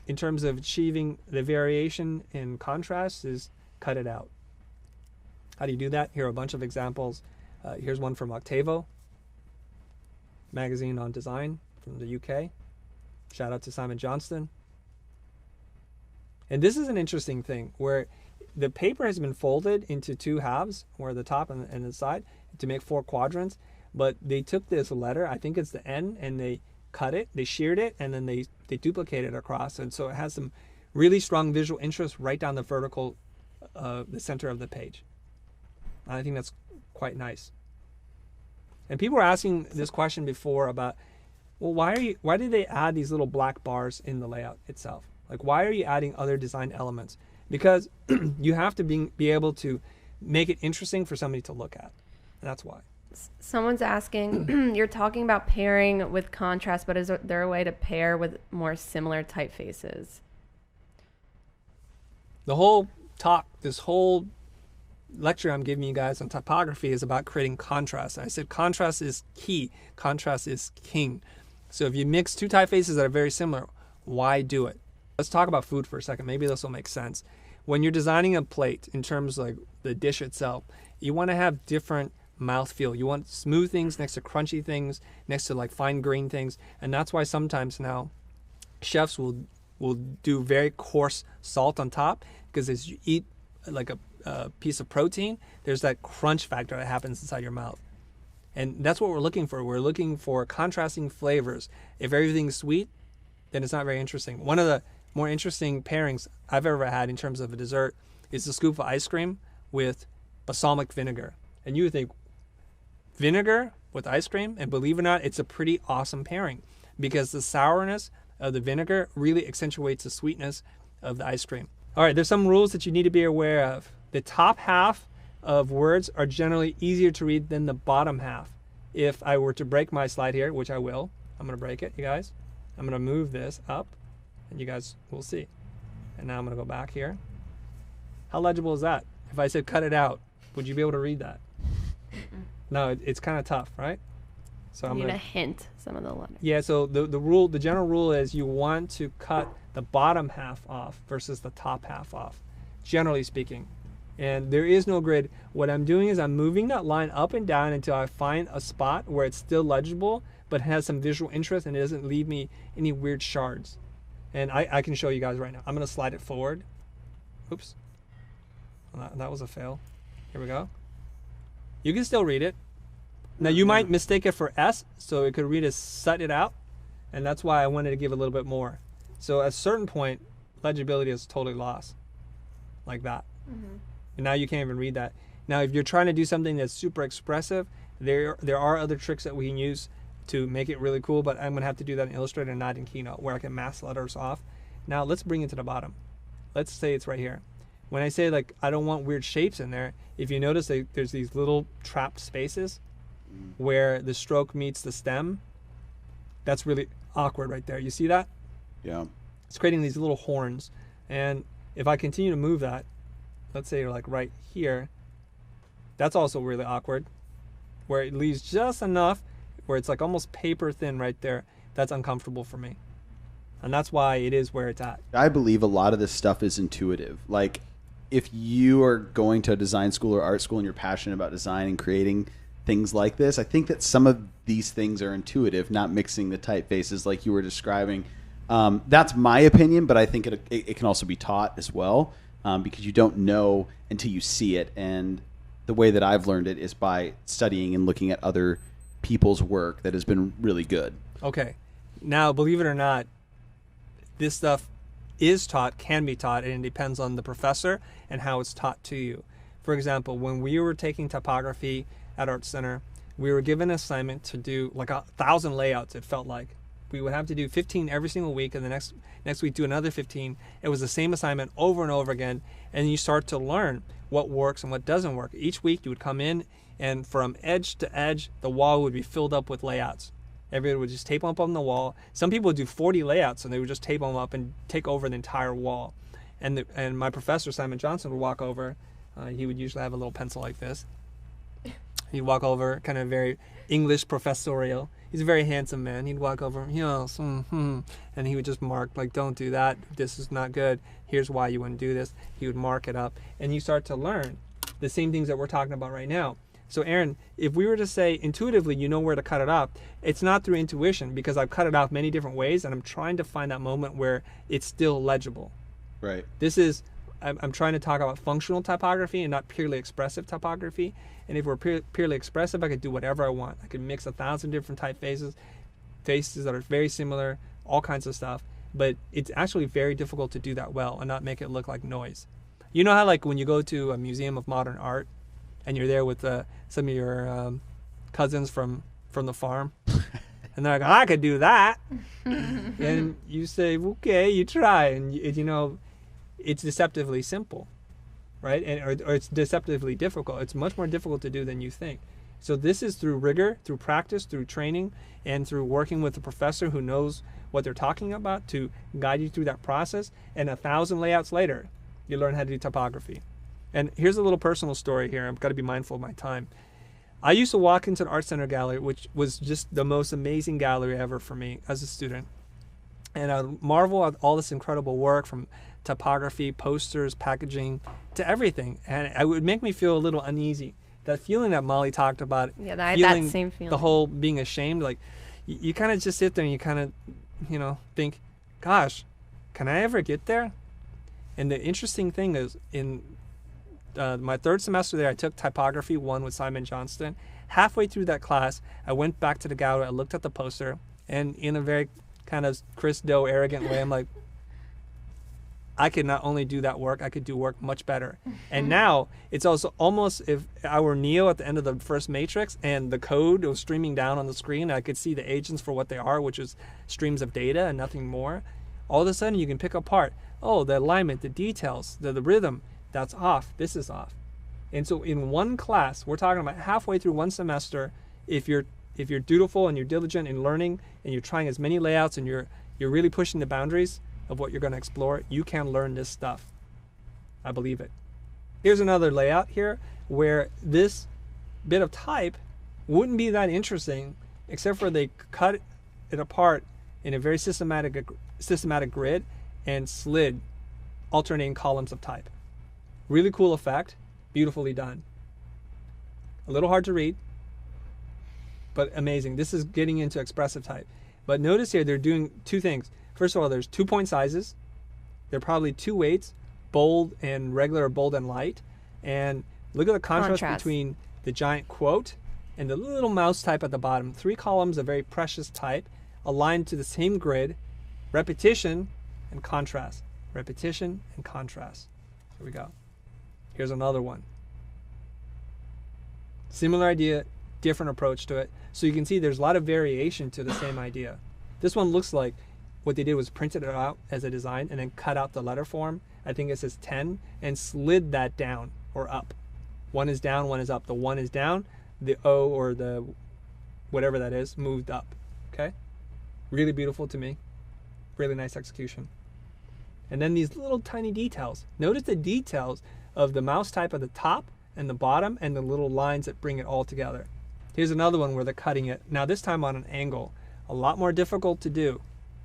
in terms of achieving the variation in contrast is cut it out. How do you do that? Here are a bunch of examples. Here's one from Octavo, magazine on design from the UK. Shout out to Simon Johnston. And this is an interesting thing where the paper has been folded into two halves, where the top and the side, to make 4 quadrants. But they took this letter, I think it's the N, and they cut it, they sheared it, and then they duplicated it across. And so it has some really strong visual interest right down the vertical, the center of the page. And I think that's quite nice. And people were asking this question before about, well, why did they add these little black bars in the layout itself? Like, why are you adding other design elements? Because you have to be able to make it interesting for somebody to look at. And that's why. Someone's asking, you're talking about pairing with contrast, but is there a way to pair with more similar typefaces? The whole talk, this whole lecture I'm giving you guys on typography is about creating contrast. I said contrast is key. Contrast is king. So if you mix two typefaces that are very similar, why do it? Let's talk about food for a second. Maybe this will make sense. When you're designing a plate, in terms of like the dish itself, you want to have different mouthfeel. You want smooth things next to crunchy things, next to like fine grained things. And that's why sometimes now chefs will do very coarse salt on top, because as you eat like a piece of protein, there's that crunch factor that happens inside your mouth. And that's what we're looking for. We're looking for contrasting flavors. If everything's sweet, then it's not very interesting. One of the more interesting pairings I've ever had in terms of a dessert is the scoop of ice cream with balsamic vinegar. And you would think, vinegar with ice cream? And believe it or not, it's a pretty awesome pairing, because the sourness of the vinegar really accentuates the sweetness of the ice cream. All right, there's some rules that you need to be aware of. The top half of words are generally easier to read than the bottom half. If I were to break my slide here, which I will, I'm going to break it, you guys. I'm going to move this up, and you guys will see. And now I'm going to go back here. How legible is that? If I said cut it out, would you be able to read that? No, it's kind of tough, right? So I'm going to hint some of the letters. Yeah, so the general rule is you want to cut the bottom half off versus the top half off, generally speaking. And there is no grid. What I'm doing is I'm moving that line up and down until I find a spot where it's still legible, but has some visual interest and it doesn't leave me any weird shards. And I can show you guys right now. I'm going to slide it forward. Oops. That was a fail. Here we go. You can still read it. Now you might mistake it for S, so it could read as "sut it out," and that's why I wanted to give a little bit more. So at a certain point, legibility is totally lost, like that. Mm-hmm. And now you can't even read that. Now if you're trying to do something that's super expressive, there are other tricks that we can use to make it really cool, but I'm going to have to do that in Illustrator and not in Keynote, where I can mask letters off. Now let's bring it to the bottom. Let's say it's right here. When I say like I don't want weird shapes in there, if you notice there's these little trapped spaces where the stroke meets the stem, that's really awkward right there. You see that? Yeah. It's creating these little horns. And if I continue to move that, let's say you're like right here, that's also really awkward, where it leaves just enough where it's like almost paper thin right there. That's uncomfortable for me. And that's why it is where it's at. I believe a lot of this stuff is intuitive. Like if you are going to a design school or art school and you're passionate about design and creating things like this, I think that some of these things are intuitive, not mixing the typefaces like you were describing. That's my opinion, but I think it can also be taught as well, because you don't know until you see it. And the way that I've learned it is by studying and looking at other people's work that has been really good. Okay. Now, believe it or not, this stuff is taught, can be taught, and it depends on the professor and how it's taught to you. For example, when we were taking typography at Art Center, we were given an assignment to do like 1,000 layouts. It felt like we would have to do 15 every single week, and the next week do another 15. It was the same assignment over and over again, and you start to learn what works and what doesn't work. Each week you would come in, and from edge to edge, the wall would be filled up with layouts. Everybody would just tape them up on the wall. Some people would do 40 layouts, and they would just tape them up and take over the entire wall. And my professor, Simon Johnson, would walk over. He would usually have a little pencil like this. He'd walk over, kind of very English professorial. He's a very handsome man. He'd walk over, yes, and he would just mark, like, don't do that. This is not good. Here's why you wouldn't do this. He would mark it up. And you start to learn the same things that we're talking about right now. So, Aaron, if we were to say intuitively, you know where to cut it off, it's not through intuition, because I've cut it off many different ways, and I'm trying to find that moment where it's still legible. Right. This is, I'm trying to talk about functional typography and not purely expressive typography. And if we're purely expressive, I could do whatever I want. I could mix 1,000 different typefaces, faces that are very similar, all kinds of stuff. But it's actually very difficult to do that well and not make it look like noise. You know how, like, when you go to a museum of modern art and you're there with some of your cousins from the farm, and they're like, I could do that. And you say, okay, you try. And, you know, it's deceptively simple, right? And or it's deceptively difficult. It's much more difficult to do than you think. So this is through rigor, through practice, through training, and through working with a professor who knows what they're talking about to guide you through that process. And 1,000 layouts later, you learn how to do typography. And here's a little personal story here. I've got to be mindful of my time. I used to walk into the Art Center gallery, which was just the most amazing gallery ever for me as a student. And I would marvel at all this incredible work, from typography, posters, packaging, to everything. And it would make me feel a little uneasy. That feeling that Molly talked about, Yeah, I had that same feeling. the whole being ashamed, like you kind of just sit there and you kind of, you know, think, gosh, can I ever get there? And the interesting thing is, in my third semester there, I took Typography 1 with Simon Johnston. Halfway through that class, I went back to the gallery, I looked at the poster, and in a very kind of Chris Do arrogant way, I'm like, I could not only do that work, I could do work much better. And now it's also almost if I were Neo at the end of the first Matrix and the code was streaming down on the screen, I could see the agents for what they are, which is streams of data and nothing more. All of a sudden you can pick apart, oh, the alignment, the details, the rhythm, that's off, this is off. And so in one class, we're talking about halfway through one semester, if you're dutiful and you're diligent in learning and you're trying as many layouts and you're really pushing the boundaries of what you're going to explore, you can learn this stuff. I believe it. Here's another layout here where this bit of type wouldn't be that interesting except for they cut it apart in a very systematic grid and slid alternating columns of type. Really cool effect, beautifully done. A little hard to read, but amazing. This is getting into expressive type. But notice here they're doing two things. First of all, there's 2 point sizes. They're probably 2 weights, bold and regular, or bold and light. And look at the contrast between the giant quote and the little mouse type at the bottom. 3 columns of very precious type aligned to the same grid, repetition and contrast. Repetition and contrast. Here we go. Here's another one. Similar idea, different approach to it. So you can see there's a lot of variation to the same idea. This one looks like what they did was printed it out as a design and then cut out the letter form. I think it says 10 and slid that down or up. One is down, one is up. The 1 is down, the O or the whatever that is moved up. Okay? Really beautiful to me. Really nice execution. And then these little tiny details. Notice the details of the mouse type at the top and the bottom and the little lines that bring it all together. Here's another one where they're cutting it. Now this time on an angle. A lot more difficult to do.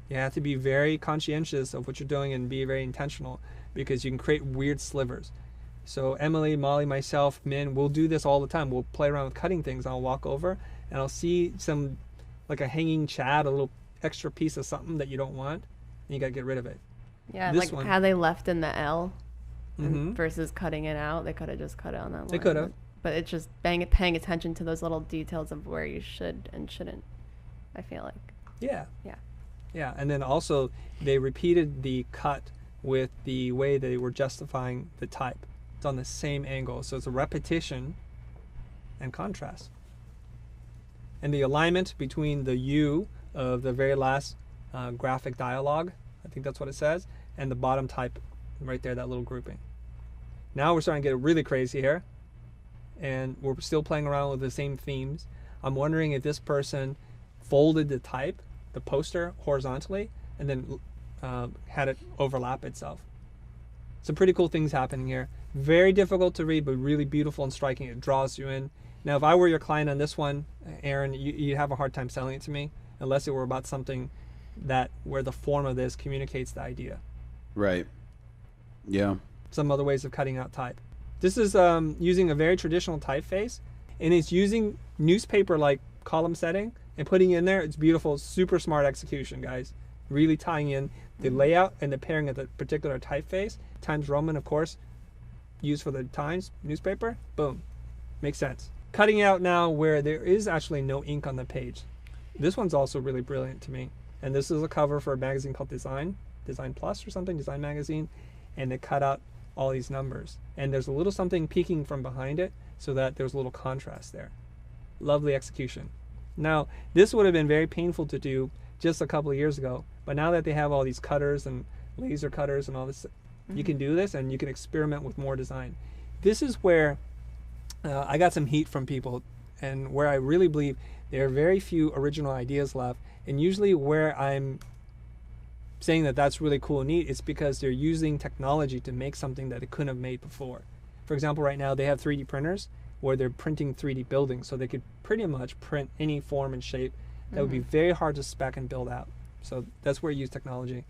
You have to be very conscientious of what you're doing and be very intentional because you can create weird slivers. So Emily, Molly, myself, Min, we'll do this all the time. We'll play around with cutting things. I'll walk over and I'll see some, like a hanging chad, a little extra piece of something that you don't want, and you got to get rid of it. Yeah, this like one, how they left in the L versus cutting it out. They could have just cut it on that line. They could have. But it's just paying attention to those little details of where you should and shouldn't, I feel like. Yeah. Yeah. Yeah, and then also they repeated the cut with the way they were justifying the type. It's on the same angle, so it's a repetition and contrast. And the alignment between the U of the very last graphic dialogue, I think that's what it says, and the bottom type right there, that little grouping. Now we're starting to get really crazy here, and we're still playing around with the same themes. I'm wondering if this person folded the type, the poster, horizontally and then had it overlap itself. Some pretty cool things happening here. Very difficult to read, but really beautiful and striking. It draws you in. Now, if I were your client on this one, Aaron, you'd have a hard time selling it to me unless it were about something that where the form of this communicates the idea. Right. Yeah. Some other ways of cutting out type. This is using a very traditional typeface, and it's using newspaper-like column setting and putting it in there. It's beautiful, super smart execution, guys. Really tying in the layout and the pairing of the particular typeface. Times Roman, of course, used for the Times newspaper. Boom. Makes sense. Cutting out now where there is actually no ink on the page. This one's also really brilliant to me. And this is a cover for a magazine called Design Plus or something, Design Magazine. And they cut out all these numbers. And there's a little something peeking from behind it so that there's a little contrast there. Lovely execution. Now, this would have been very painful to do just a couple of years ago. But now that they have all these cutters and laser cutters and all this, you can do this and you can experiment with more design. This is where I got some heat from people, and where I really believe there are very few original ideas left. And usually where I'm saying that that's really cool and neat, it's because they're using technology to make something that they couldn't have made before. For example, right now they have 3D printers where they're printing 3D buildings, so they could pretty much print any form and shape that would be very hard to spec and build out. So that's where you use technology.